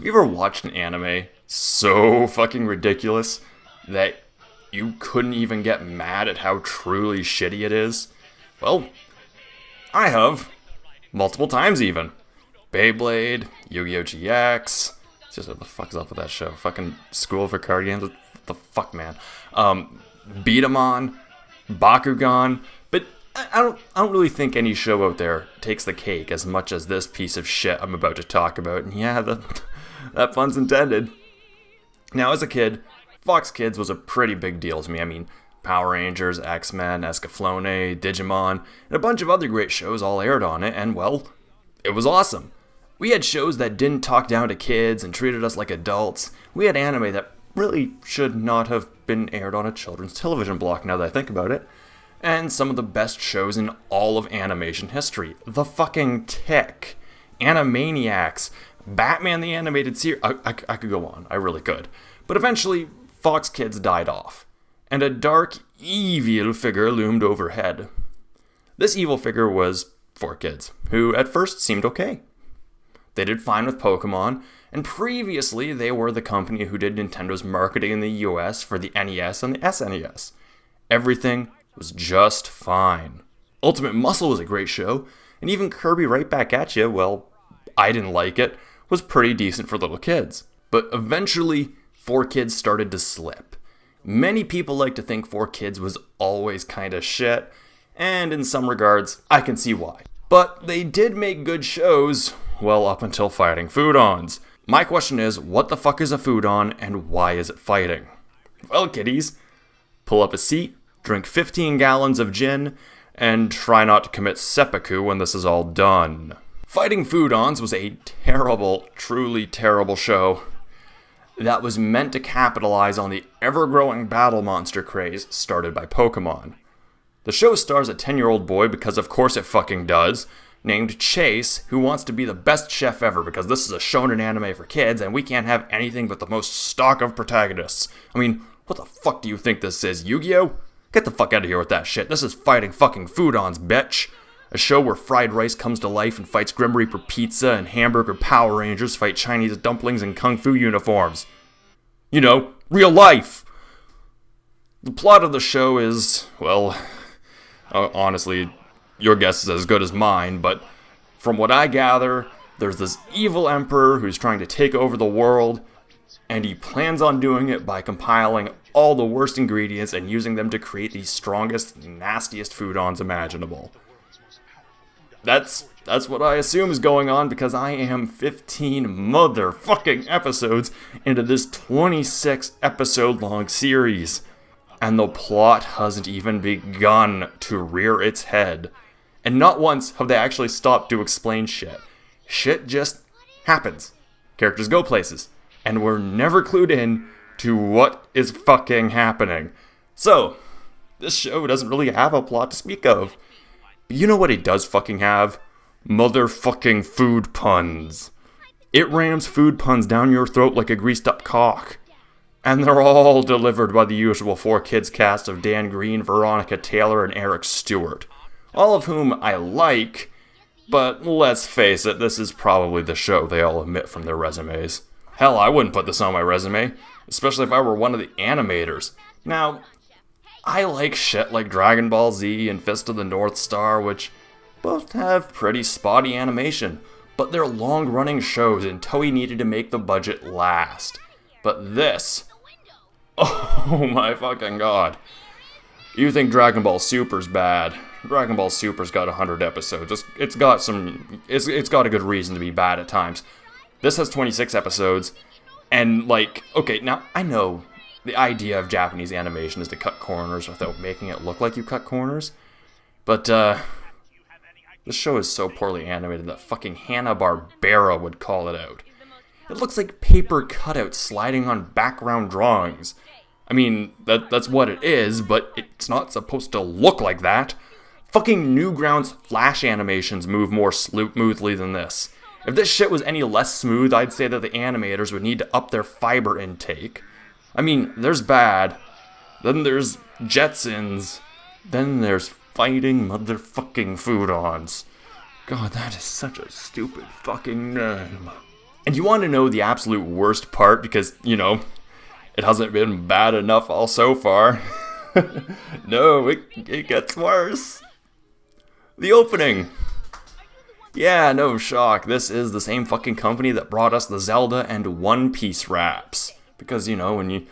Have you ever watched an anime so fucking ridiculous that you couldn't even get mad at how truly shitty it is? Well, I have. Multiple times even. Beyblade, Yu-Gi-Oh! GX. It's just what the fuck is up with that show? Fucking School for Card Games? What the fuck, man? Beat 'em on, Bakugan. But I don't really think any show out there takes the cake as much as this piece of shit I'm about to talk about. And yeah, that fun's intended. Now, as a kid, Fox Kids was a pretty big deal to me. I mean, Power Rangers, X-Men, Escaflowne, Digimon, and a bunch of other great shows all aired on it, and well, it was awesome. We had shows that didn't talk down to kids and treated us like adults. We had anime that really should not have been aired on a children's television block, now that I think about it. And some of the best shows in all of animation history. The fucking Tick, Animaniacs, Batman the Animated Series. I could go on, I really could. But eventually, Fox Kids died off, and a dark, evil figure loomed overhead. This evil figure was 4Kids, who at first seemed okay. They did fine with Pokemon, and previously they were the company who did Nintendo's marketing in the US for the NES and the SNES. Everything was just fine. Ultimate Muscle was a great show, and even Kirby Right Back at You, well, I didn't like it, was pretty decent for little kids. But eventually, 4Kids started to slip. Many people like to think 4Kids was always kinda shit, and in some regards, I can see why. But they did make good shows, well, up until fighting Foodons. My question is, what the fuck is a Foodon, and why is it fighting? Well, kiddies, pull up a seat, drink 15 gallons of gin, and try not to commit seppuku when this is all done. Fighting Foodons was a terrible, truly terrible show that was meant to capitalize on the ever-growing battle monster craze started by Pokemon. The show stars a 10-year-old boy, because of course it fucking does, named Chase, who wants to be the best chef ever because this is a shonen anime for kids and we can't have anything but the most stock of protagonists. I mean, what the fuck do you think this is, Yu-Gi-Oh? Get the fuck out of here with that shit. This is Fighting fucking Foodons, bitch. A show where fried rice comes to life and fights Grim Reaper pizza, and hamburger Power Rangers fight Chinese dumplings in kung fu uniforms. You know, real life. The plot of the show is, well, honestly, your guess is as good as mine, but from what I gather, there's this evil emperor who's trying to take over the world, and he plans on doing it by compiling all the worst ingredients and using them to create the strongest, nastiest Foodons imaginable. That's what I assume is going on, because I am 15 motherfucking episodes into this 26 episode long series, and the plot hasn't even begun to rear its head. And not once have they actually stopped to explain shit. Shit just happens. Characters go places, and we're never clued in to what is fucking happening. So, this show doesn't really have a plot to speak of. But you know what it does fucking have? Motherfucking food puns. It rams food puns down your throat like a greased up cock. And they're all delivered by the usual 4Kids cast of Dan Green, Veronica Taylor, and Eric Stewart. All of whom I like, but let's face it, this is probably the show they all omit from their resumes. Hell, I wouldn't put this on my resume, especially if I were one of the animators. Now, I like shit like Dragon Ball Z and Fist of the North Star, which both have pretty spotty animation, but they're long-running shows and Toei needed to make the budget last. But this, oh my fucking god. You think Dragon Ball Super's bad. Dragon Ball Super's got 100 episodes. It's got a good reason to be bad at times. This has 26 episodes, and like, okay, now I know the idea of Japanese animation is to cut corners without making it look like you cut corners, but this show is so poorly animated that fucking Hanna-Barbera would call it out. It looks like paper cutouts sliding on background drawings. I mean, that's what it is, but it's not supposed to look like that. Fucking Newgrounds Flash animations move more smoothly than this. If this shit was any less smooth, I'd say that the animators would need to up their fiber intake. I mean, there's bad, then there's Jetsons, then there's fighting motherfucking Foodons. God, that is such a stupid fucking name. And you want to know the absolute worst part, because, it hasn't been bad enough all so far. No, it gets worse. The opening. Yeah, no shock. This is the same fucking company that brought us the Zelda and One Piece raps. Because, when you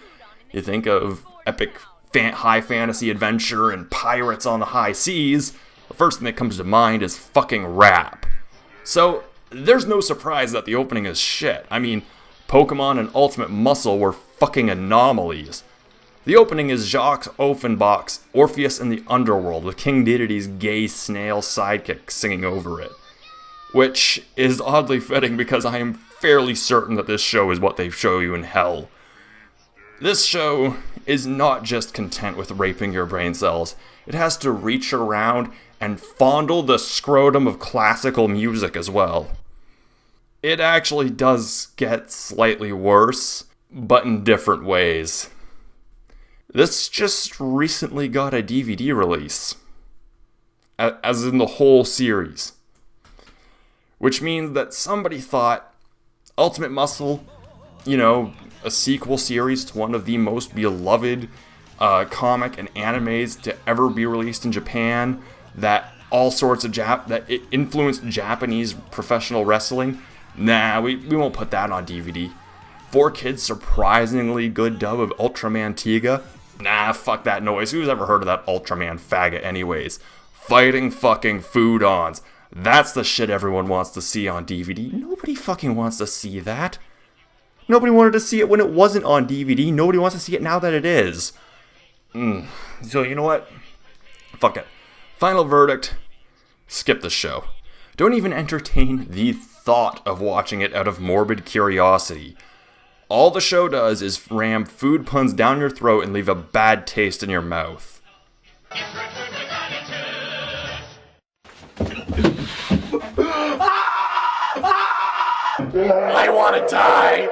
think of epic high fantasy adventure and pirates on the high seas, the first thing that comes to mind is fucking rap. So, there's no surprise that the opening is shit. I mean, Pokemon and Ultimate Muscle were fucking anomalies. The opening is Jacques Offenbach's Orpheus in the Underworld, with King Dedede's gay snail sidekick singing over it. Which is oddly fitting because I am fairly certain that this show is what they show you in hell. This show is not just content with raping your brain cells. It has to reach around and fondle the scrotum of classical music as well. It actually does get slightly worse, but in different ways. This just recently got a DVD release, as in the whole series. Which means that somebody thought Ultimate Muscle, a sequel series to one of the most beloved comic and animes to ever be released in Japan, that all sorts of that it influenced Japanese professional wrestling. Nah, we won't put that on DVD. 4Kids' surprisingly good dub of Ultraman Tiga. Nah, fuck that noise. Who's ever heard of that Ultraman faggot anyways? Fighting fucking Foodons. That's the shit everyone wants to see on DVD. Nobody fucking wants to see that. Nobody wanted to see it when it wasn't on DVD. Nobody wants to see it now that it is. So you know what? Fuck it. Final verdict. Skip the show. Don't even entertain the thought of watching it out of morbid curiosity. All the show does is ram food puns down your throat and leave a bad taste in your mouth. I want to die!